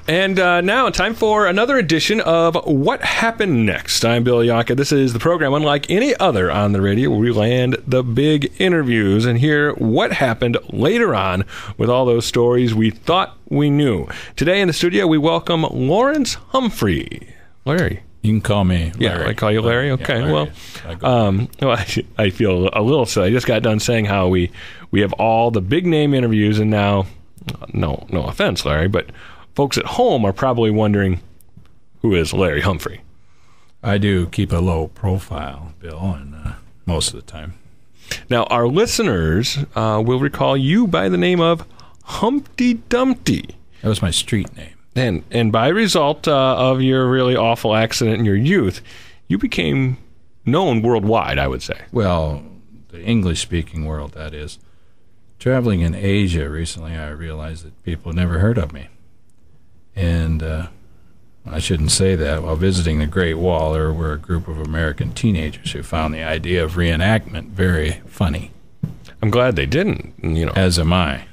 And now, time for another edition of What Happened Next. I'm Bill Yohnka. This is the program, unlike any other on the radio, where we land the big interviews and hear what happened later on with all those stories we thought we knew. Today in the studio, we welcome Lawrence Humphrey. Larry. You can call me Larry. Yeah, I call you Larry? Okay, yeah, Larry. I feel a little silly. I just got done saying how we have all the big name interviews, and now, no offense, Larry, but folks at home are probably wondering, who is Larry Humphrey? I do keep a low profile, Bill, and most of the time. Now, our listeners will recall you by the name of Humpty Dumpty. That was my street name. And by result of your really awful accident in your youth, you became known worldwide, I would say. Well, the English-speaking world, that is. Traveling in Asia recently, I realized that people never heard of me. And I shouldn't say that. While visiting the Great Wall, there were a group of American teenagers who found the idea of reenactment very funny. I'm glad they didn't, As am I.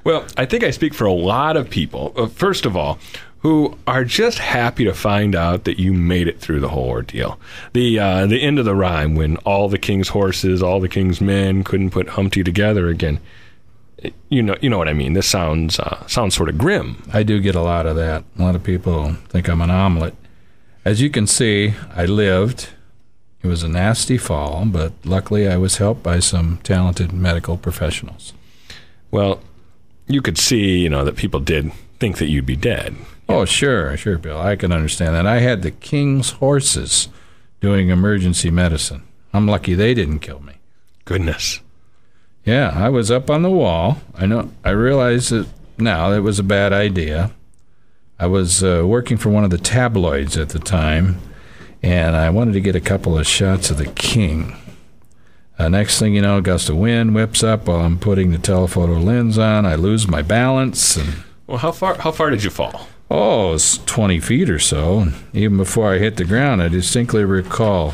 Well, I think I speak for a lot of people, first of all, who are just happy to find out that you made it through the whole ordeal. The end of the rhyme, when all the king's horses, all the king's men couldn't put Humpty together again. You know what I mean. This sounds sort of grim. I do get a lot of that. A lot of people think I'm an omelet. As you can see, I lived. It was a nasty fall, but luckily I was helped by some talented medical professionals. Well, you could see, that people did think that you'd be dead. Oh, sure, Bill. I can understand that. I had the king's horses doing emergency medicine. I'm lucky they didn't kill me. Goodness. Yeah, I was up on the wall. I realize that now it was a bad idea. I was working for one of the tabloids at the time, and I wanted to get a couple of shots of the king. Next thing you know, a gust of wind whips up while I'm putting the telephoto lens on. I lose my balance. Well, how far did you fall? Oh, it's 20 feet or so. And even before I hit the ground, I distinctly recall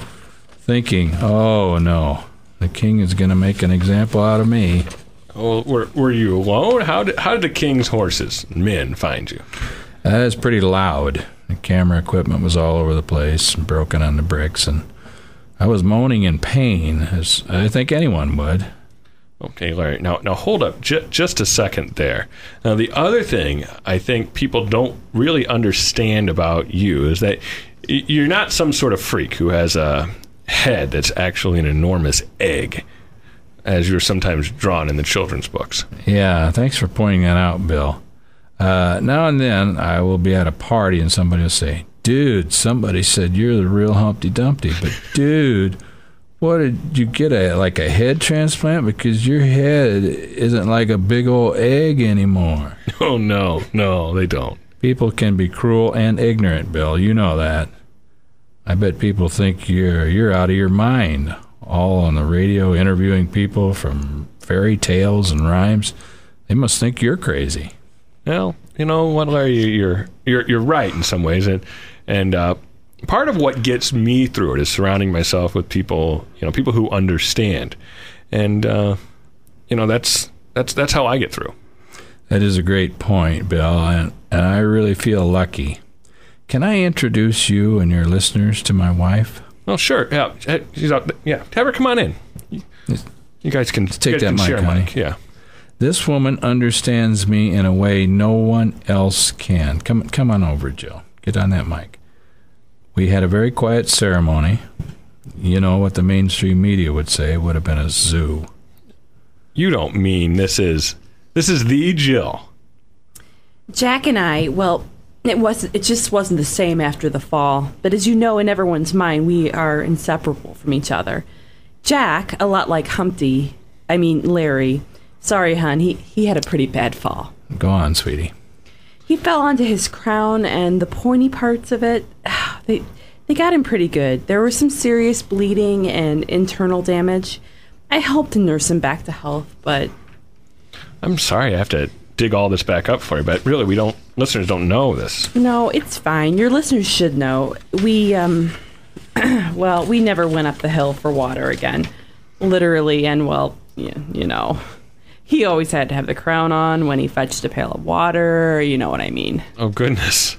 thinking, oh, no, the king is going to make an example out of me. Well, were you alone? How did the king's horses, men, find you? That is pretty loud. The camera equipment was all over the place, broken on the bricks, and I was moaning in pain, as I think anyone would. Okay, Larry. Now hold up just a second there. Now, the other thing I think people don't really understand about you is that you're not some sort of freak who has a head that's actually an enormous egg, as you're sometimes drawn in the children's books. Yeah, thanks for pointing that out, Bill. Now and then I will be at a party and somebody will say, dude, somebody said you're the real Humpty Dumpty, but dude, what did you get, like a head transplant? Because your head isn't like a big old egg anymore. Oh, no, they don't. People can be cruel and ignorant, Bill. You know that. I bet people think you're out of your mind, all on the radio interviewing people from fairy tales and rhymes. They must think you're crazy. Well, you know what, Larry, you're right in some ways, and part of what gets me through it is surrounding myself with people, people who understand, and that's how I get through. That is a great point, Bill, and I really feel lucky. Can I introduce you and your listeners to my wife? Well, sure. Yeah, she's out. Yeah, have her come on in. You guys can take that mic, honey. Yeah. This woman understands me in a way no one else can. Come on over, Jill. Get on that mic. We had a very quiet ceremony. You know what the mainstream media would say would have been a zoo. You don't mean this is the Jill. Jack and I, well, it just wasn't the same after the fall. But as you know, in everyone's mind, we are inseparable from each other. Jack, a lot like Larry. Sorry, hon, he had a pretty bad fall. Go on, sweetie. He fell onto his crown, and the pointy parts of it, they got him pretty good. There was some serious bleeding and internal damage. I helped to nurse him back to health, but... I'm sorry I have to dig all this back up for you, but really listeners don't know this. No, it's fine. Your listeners should know. We never went up the hill for water again. Literally, and you know. He always had to have the crown on when he fetched a pail of water. You know what I mean. Oh, goodness.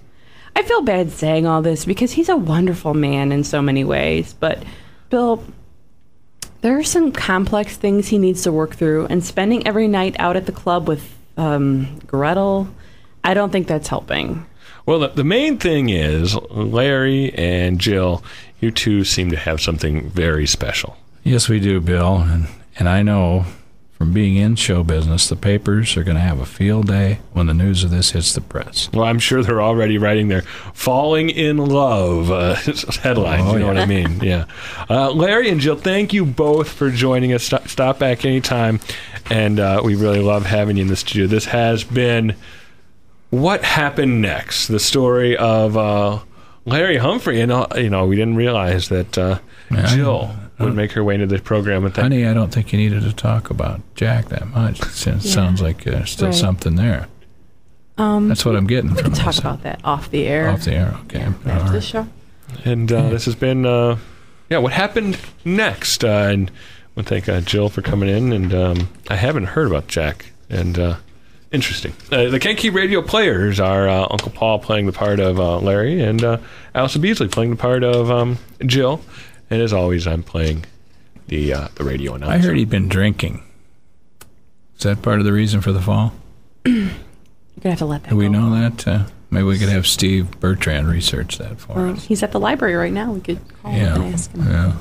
I feel bad saying all this because he's a wonderful man in so many ways. But, Bill, there are some complex things he needs to work through. And spending every night out at the club with Gretel, I don't think that's helping. Well, the main thing is Larry and Jill, you two seem to have something very special. Yes, we do, Bill. And I know from being in show business, the papers are going to have a field day when the news of this hits the press. Well, I'm sure they're already writing their falling in love headlines. You know what I mean? Yeah. Larry and Jill, thank you both for joining us. Stop back anytime. And we really love having you in the studio. This has been What Happened Next, the story of Larry Humphrey. And, we didn't realize that Jill would make her way into the program. Honey, I don't think you needed to talk about Jack that much. It sounds like there's still something there. That's what I'm getting from this. We can talk about that off the air. Off the air, okay. Yeah, after the show. And this has been, What Happened Next. And I want to thank Jill for coming in. And I haven't heard about Jack. And interesting. The Kenke Radio Players are Uncle Paul playing the part of Larry and Allison Beasley playing the part of Jill. And as always, I'm playing the radio announcer. I heard he'd been drinking. Is that part of the reason for the fall? You're going to have to let that Do we go. know that? Maybe we could have Steve Bertrand research that for us. He's at the library right now. We could call him and ask him. Yeah.